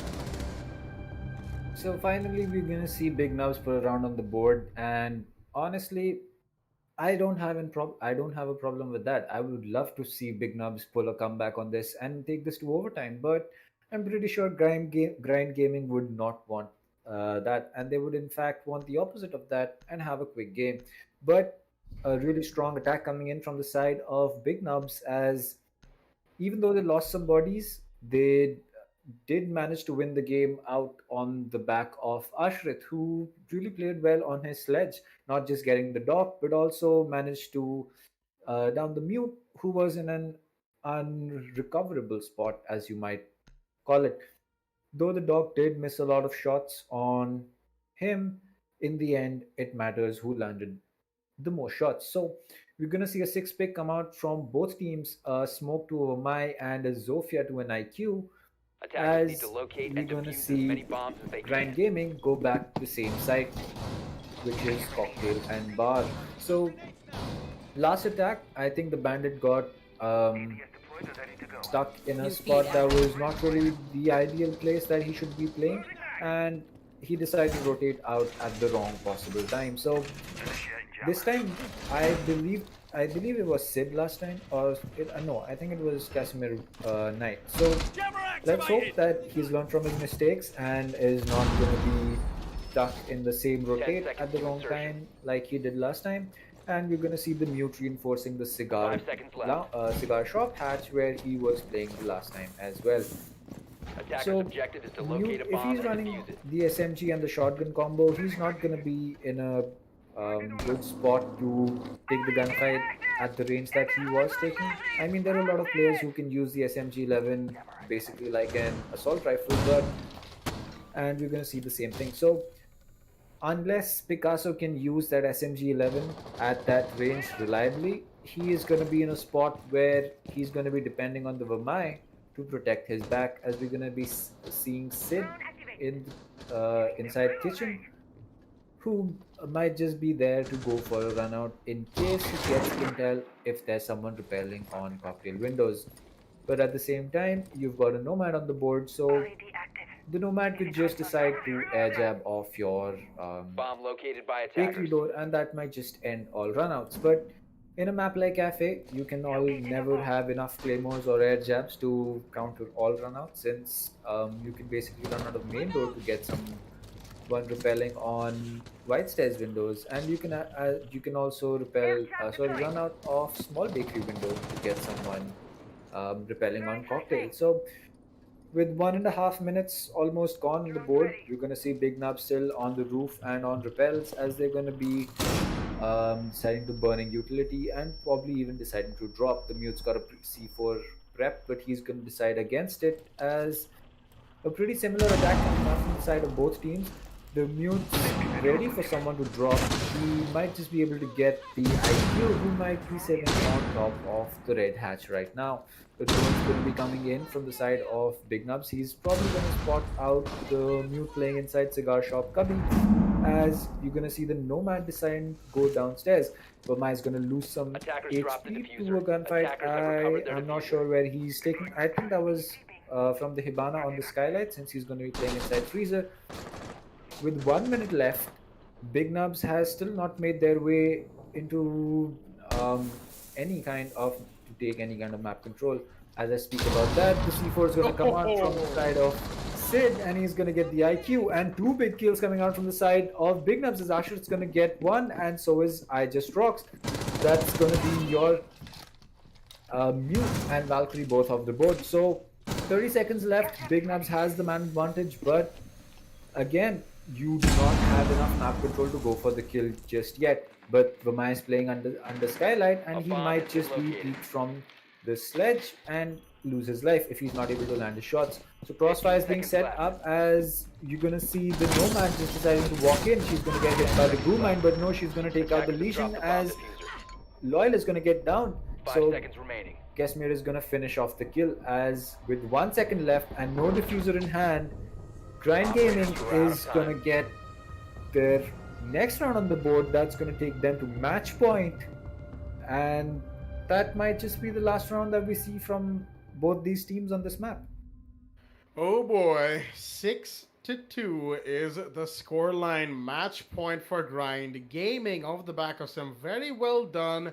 So finally, we're gonna see Big Nubs put a round on the board, and honestly, I don't have a problem with that. I would love to see Big Nubs pull a comeback on this and take this to overtime, but I'm pretty sure Grind Gaming would not want that, and they would in fact want the opposite of that and have a quick game. But a really strong attack coming in from the side of Big Nubs, as even though they lost some bodies, they did manage to win the game out on the back of Ashrit, who really played well on his sledge, not just getting the dock, but also managed to down the Mute, who was in an unrecoverable spot, as you might call it. Though the dog did miss a lot of shots on him, in the end, it matters who landed the most shots. So We're gonna see a 6 pick come out from both teams, a smoke to a Mai and a Zofia to an IQ, Attackers need as to locate we're and gonna defuse as many see bombs as they Grind can. Gaming go back to the same site, which is Cocktail and Bar. So last attack, I think the bandit got stuck in a spot that was not really the ideal place that he should be playing, and he decided to rotate out at the wrong possible time. So this time, I believe it was Sid last time, or no, I think it was Casimir Knight. So let's hope that he's learned from his mistakes and is not going to be stuck in the same rotate seconds at the to wrong insertion. time like he did last time. And we're going to see the mute reinforcing the 5 seconds left. cigar shop hatch where he was playing the last time as well. Attackers' So objective is to Mute, locate a if bomb he's and running defuse it. the SMG and the shotgun combo, he's not going to be in a good spot to take the gunfight at the range that he was taking. I mean, there are a lot of players who can use the SMG-11 basically like an assault rifle, and we're going to see the same thing. So unless Picasso can use that SMG-11 at that range reliably, he is going to be in a spot where he's going to be depending on the Vamai to protect his back, as we're going to be seeing Sid in inside kitchen, who might just be there to go for a run out in case he gets intel if there's someone repelling on cocktail windows. But at the same time, you've got a nomad on the board, so the nomad could just decide to air jab off your Bomb located by bakery attackers. door, and that might just end all runouts. But in a map like Cafe, you can all never have enough claymores or air jabs to counter all runouts, since you can basically run out of main door to get someone repelling on white stairs windows, and you can also run out of small bakery window to get someone repelling on cocktail. So with 1.5 minutes almost gone on the board, you're going to see Big Nub still on the roof and on repels, as they're going to be deciding to burning utility and probably even deciding to drop. The Mute's got a C4 prep, but he's going to decide against it, as a pretty similar attack coming out from the side of both teams. The Mute's ready for someone to drop. He might just be able to get the IQ, who might be sitting on top of the red hatch right now. The drone's going to be coming in from the side of Big Nubs. He's probably going to spot out the Mute playing inside Cigar Shop Cubby, as you're going to see the Nomad decide to go downstairs. Burma is going to lose some Attackers dropped the HP to diffuser. a gunfight. Attackers have recovered their I'm not diffuser. sure where he's taking. I think that was from the Hibana on the skylight, since he's going to be playing inside Freezer. With 1 minute left, Big Nubs has still not made their way into any kind of to take any kind of map control. As I speak about that, the C4 is going to come out from the side of Sid, and he's going to get the IQ, and 2 big kills coming out from the side of Big Nubs. As Asher's going to get 1, and so is I Just Rocks. That's going to be your Mute and Valkyrie both off the board. So 30 seconds left. Big Nubs has the man advantage, but again, you do not have enough map control to go for the kill just yet. But Vamai is playing under skylight, and he bomb might has been just be located. peeked from the sledge and lose his life if he's not able to land his shots. So Crossfire is being 15 set seconds up, as you're gonna see the Nomad just deciding to walk in. She's gonna get hit by the Blue Mine, but no, she's gonna take out the Attackers have Legion, dropped the bomb as diffuser. Loyal is gonna get down. 5 So seconds remaining. Casimir is gonna finish off the kill, as with 1 second left and no diffuser in hand, Grind Gaming is gonna get their next round on the board. That's gonna take them to match point, and that might just be the last round that we see from both these teams on this map. Oh boy, 6-2 is the scoreline. Match point for Grind Gaming off the back of some very well done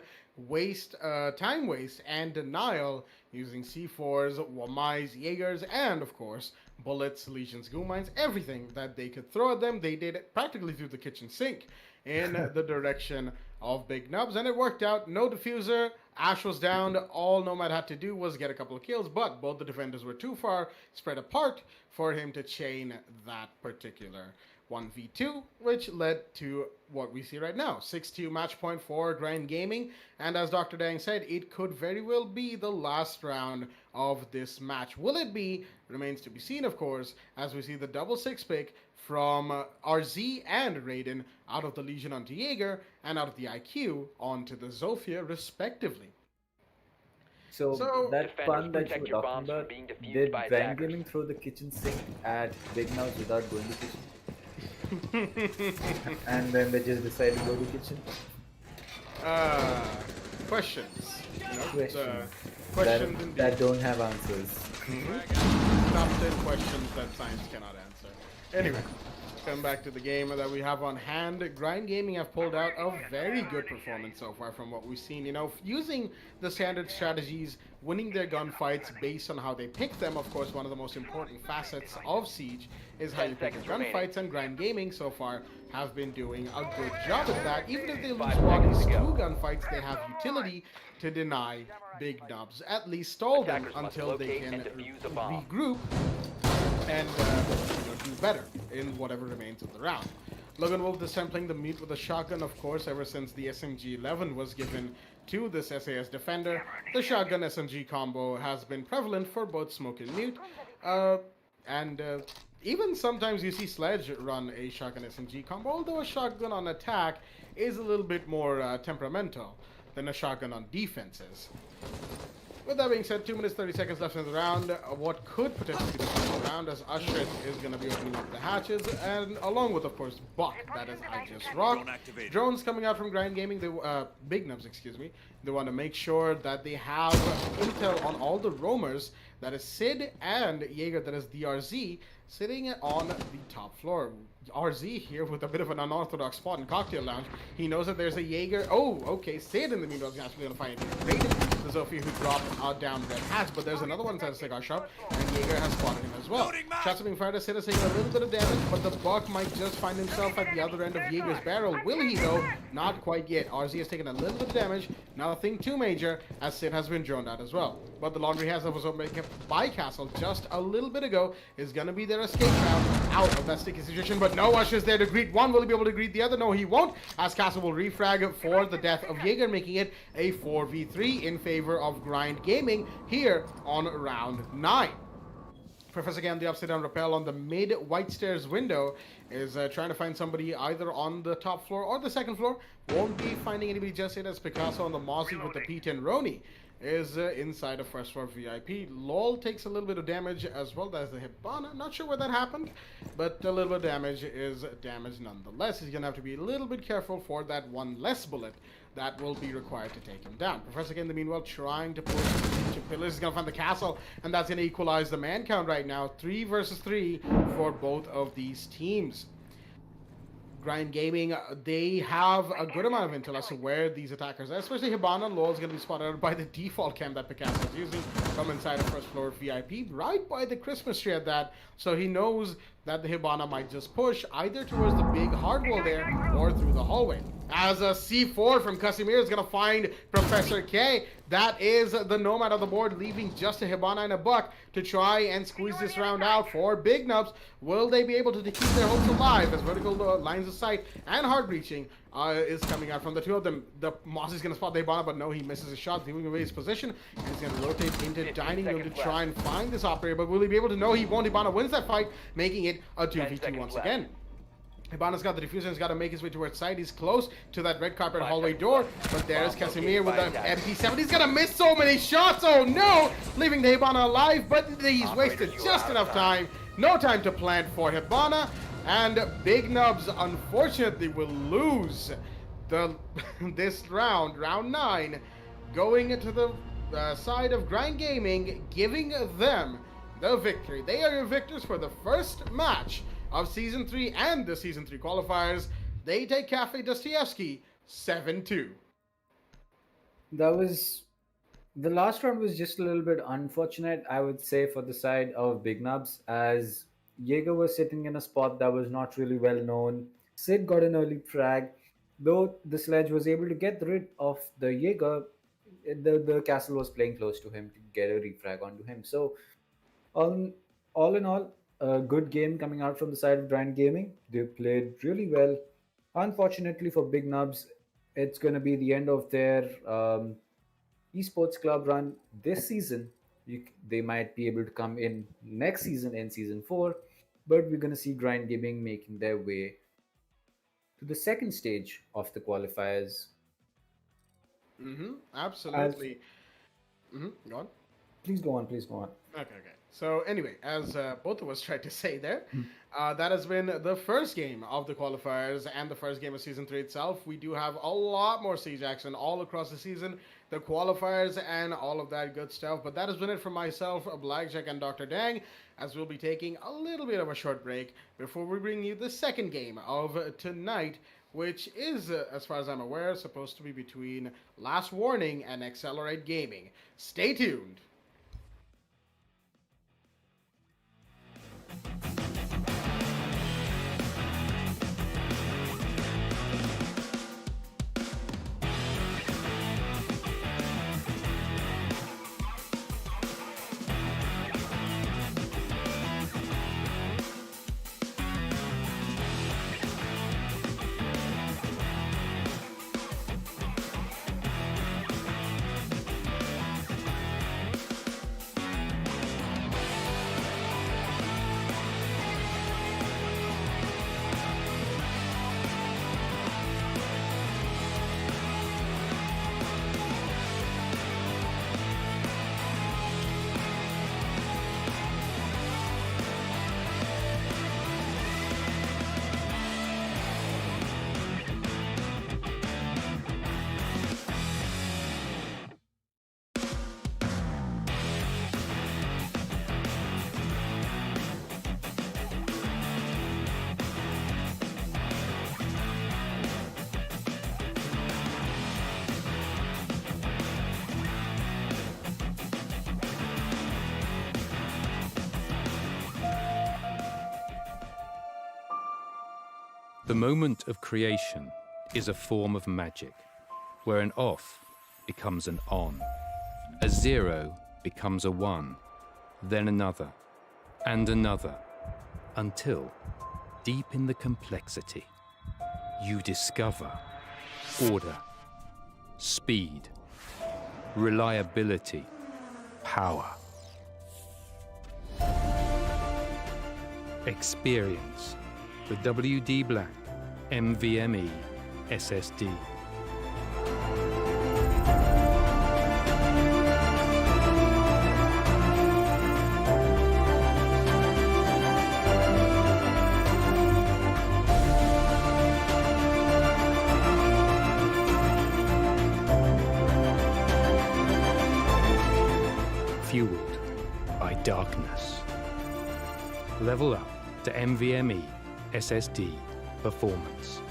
time waste and denial using C4s, Wamais, Jaegers, and of course bullets, Legions, Goo Mines, everything that they could throw at them. They did it practically through the kitchen sink in the direction of Big Nubs, and it worked out. No diffuser, Ash was down. All Nomad had to do was get a couple of kills, but both the defenders were too far spread apart for him to chain that particular 1v2, which led to what we see right now. 6-2 match point for Grind Gaming, and as Dr. Dang said, it could very well be the last round of this match. Will it be? Remains to be seen, of course, as we see the double 6 pick from RZ and Raiden out of the Legion onto Jaeger, and out of the IQ onto the Zofia, respectively. So that Defenders, pun that you protect were your talking bombs from about, being defused did by Grind attackers. Gaming throw the kitchen sink at Big Mouse without going to kitchen? And then they just decided to go to kitchen? Questions. You know, Questions questions indeed. that don't have answers. Top 10 questions that science cannot answer. Anyway, come back to the game that we have on hand. Grind Gaming have pulled out a very good performance so far from what we've seen. You know, using the standard strategies, winning their gunfights based on how they pick them. Of course, one of the most important facets of Siege is how you pick your gunfights, and Grind Gaming so far have been doing a good job at that. Even if they lose 5 one seconds these to go. two gunfights, they have utility to deny Big Nubs, at least stall them Attackers must until they locate can and defuse a bomb. regroup and do better in whatever remains of the round. Logan Wolf this time playing the mute with a shotgun, of course, ever since the SMG-11 was given to this SAS defender. The shotgun SMG combo has been prevalent for both Smoke and Mute, and even sometimes you see Sledge run a shotgun SMG combo, although a shotgun on attack is a little bit more temperamental than a shotgun on defenses. With that being said, 2 minutes 30 seconds left in the round. What could potentially be the final round, as Ushrit is going to be opening up the hatches, and along with, of course, Buck, that is I Just Rock. Drones coming out from Grind Gaming, Big Nubs, excuse me. They want to make sure that they have intel on all the roamers, that is Sid and Jaeger, that is DRZ, sitting on the top floor. RZ here with a bit of an unorthodox spot in Cocktail Lounge. He knows that there's a Jaeger. Oh, okay. Sid in the meanwhile is actually going to find Raiden, the Zofia, who dropped down Red Hatch, but there's another one inside the cigar shop, and Jaeger has spotted him as well. Shots are being fired at Sid is taking a little bit of damage, but the Buck might just find himself at the other end of Jaeger's barrel. Will he, though? Not quite yet. RZ has taken a little bit of damage, nothing too major, as Sid has been droned out as well. But the laundry house that was opened by Castle just a little bit ago is going to be their escape route out of that sticky situation, but no Usher's there to greet one. Will he be able to greet the other? No, he won't, as Castle will refrag for the death of Jaeger, making it a 4v3 in favor of Grind Gaming here on round 9. Professor Gam, the upside down rappel on the mid white stairs window, is trying to find somebody either on the top floor or the second floor. Won't be finding anybody just yet, as Picasso on the Mozzie with the P10 Roni is inside of first floor VIP. LOL takes a little bit of damage as well as the Hibana. Not sure where that happened, but a little bit of damage is damage nonetheless. He's going to have to be a little bit careful for that one less bullet that will be required to take him down. Professor in the meanwhile trying to push Pillars. He's going to find the castle, and that's going to equalize the man count right now. 3 versus 3 for both of these teams. Grind Gaming, they have a good amount of intel as to where these attackers are, especially Hibana. LOL is going to be spotted out by the default cam that Picasso is using from inside of first floor VIP, right by the Christmas tree at that, so he knows that the Hibana might just push either towards the big hard wall there or through the hallway. As a C4 from Casimir is going to find Professor K. That is the nomad on the board, leaving just a Hibana and a Buck to try and squeeze this round out for Big Nubs. Will they be able to keep their hopes alive as vertical lines of sight and hard reaching is coming out from the two of them? The Moss is going to spot the Hibana, but no, he misses a shot, leaving away his position. And he's going to rotate into dining room to try and find this operator, but will he be able to? No, he won't. Hibana wins that fight, making it a 2v2 once again. Hibana's got the diffuser, he's got to make his way towards side. He's close to that red carpet hallway door, but there's Casimir with the MP7. He's gonna miss so many shots, oh no! Leaving the Hibana alive, but he's wasted just enough time. No time to plant for Hibana, and Big Nubs unfortunately will lose this round, round 9, going into the side of Grind Gaming, giving them the victory. They are your victors for the first match of Season 3 and the Season 3 qualifiers. They take Cafe Dostoevsky 7-2. That was... The last round was just a little bit unfortunate, I would say, for the side of Big Nubs, as Jaeger was sitting in a spot that was not really well known. Sid got an early frag. Though the Sledge was able to get rid of the Jaeger, the castle was playing close to him to get a refrag onto him. So, all in all, a good game coming out from the side of Grind Gaming. They played really well. Unfortunately for Big Nubs, it's going to be the end of their Esports Club run this season. They might be able to come in next season in season 4, but we're going to see Grind Gaming making their way to the second stage of the qualifiers. Absolutely. Go on. Please go on. Please go on. Okay. So anyway, as both of us tried to say there, that has been the first game of the qualifiers and the first game of Season 3 itself. We do have a lot more Siege action all across the season, the qualifiers and all of that good stuff. But that has been it from myself, Blackjack, and Dr. Dang, as we'll be taking a little bit of a short break before we bring you the second game of tonight, which is, as far as I'm aware, supposed to be between Last Warning and Accelerate Gaming. Stay tuned. The moment of creation is a form of magic, where an off becomes an on, a 0 becomes a 1, then another, and another, until, deep in the complexity, you discover order, speed, reliability, power. Experience the WD Black NVMe SSD. Fueled by darkness. Level up to NVMe SSD performance.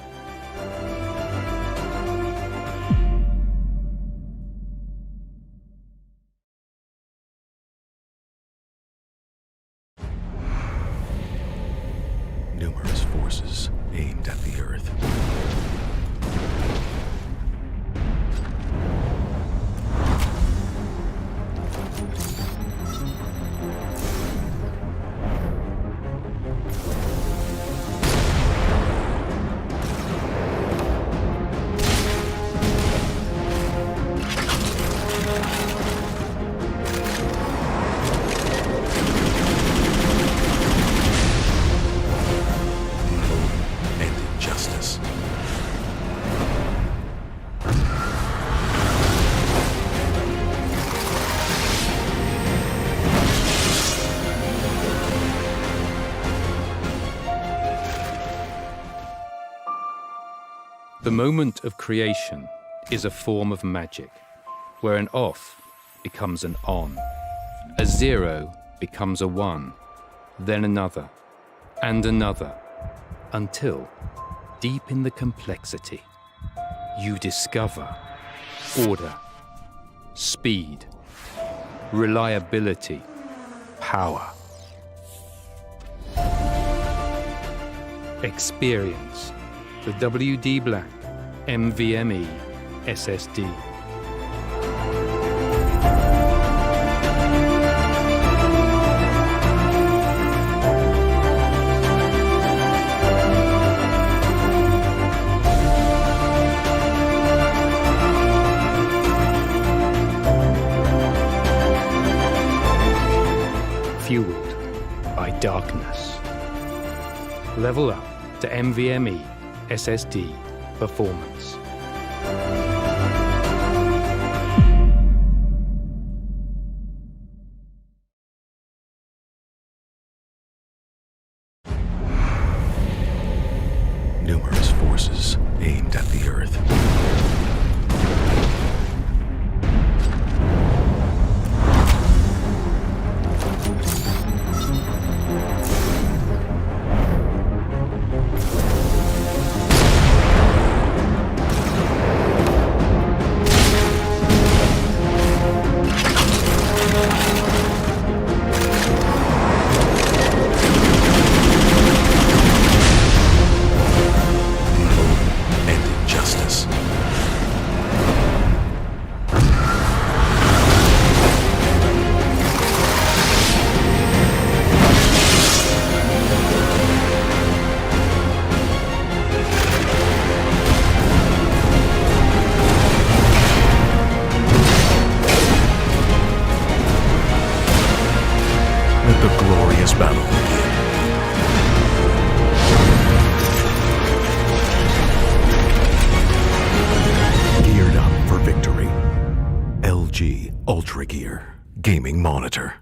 Numerous forces aimed at the Earth. And injustice. The moment of creation is a form of magic, where an off becomes an on, a 0 becomes a 1, then another, and another, until, deep in the complexity, you discover order, speed, reliability, power. Experience the WD Black NVMe SSD. Level up to NVMe SSD performance. Numerous forces aimed at the Earth. And injustice. Let the glorious battle begin. Geared up for victory. LG Ultragear gaming monitor.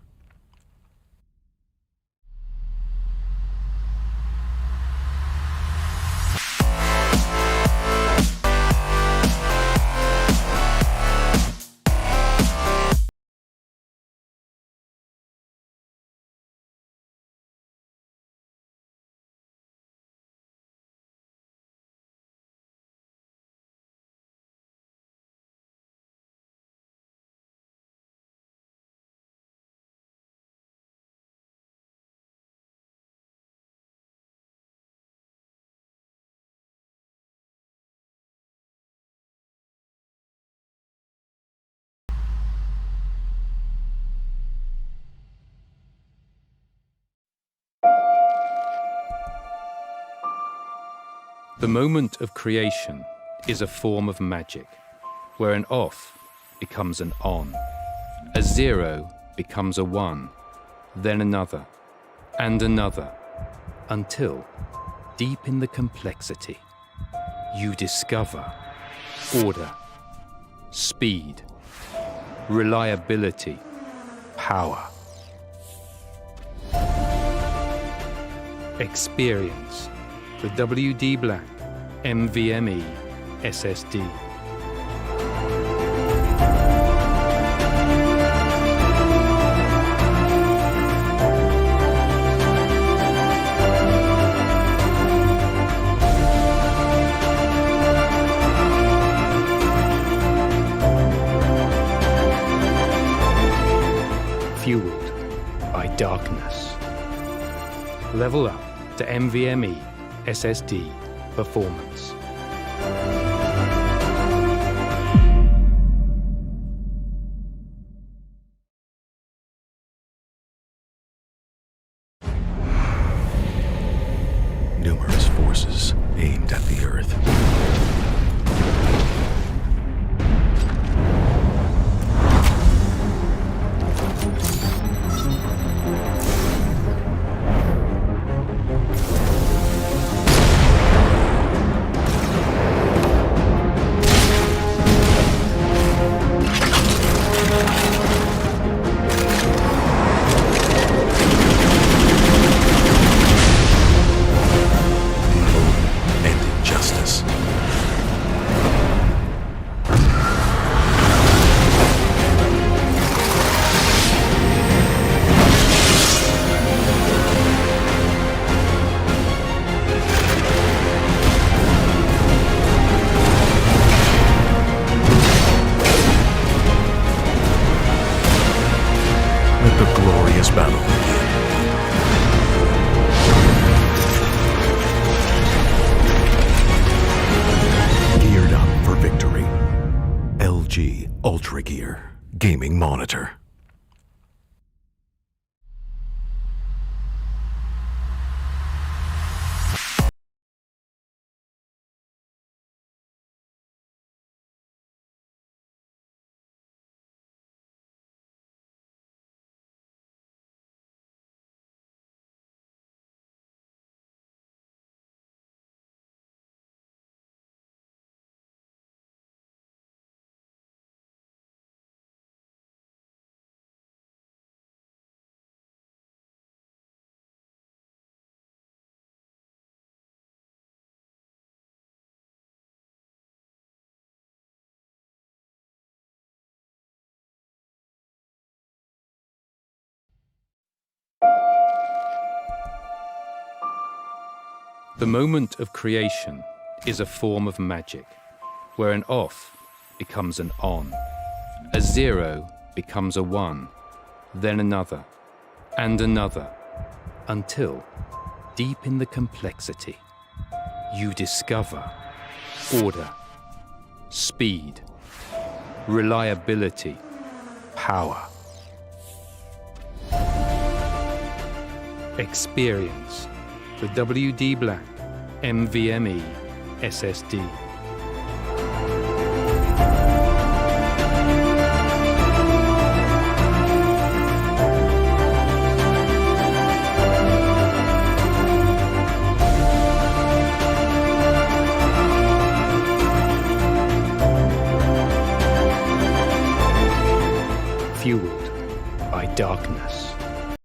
The moment of creation is a form of magic, where an off becomes an on, a 0 becomes a 1, then another, and another, until, deep in the complexity, you discover order, speed, reliability, power. Experience the WD Black NVMe SSD. Fueled by darkness. Level up to NVMe SSD performance. Numerous forces aimed at the Earth. And injustice. Let the glorious battle begin. Geared up for victory. LG Ultragear gaming monitor. The moment of creation is a form of magic, where an off becomes an on, a 0 becomes a 1, then another, and another, until, deep in the complexity, you discover order, speed, reliability, power. Experience the WD Black NVMe SSD.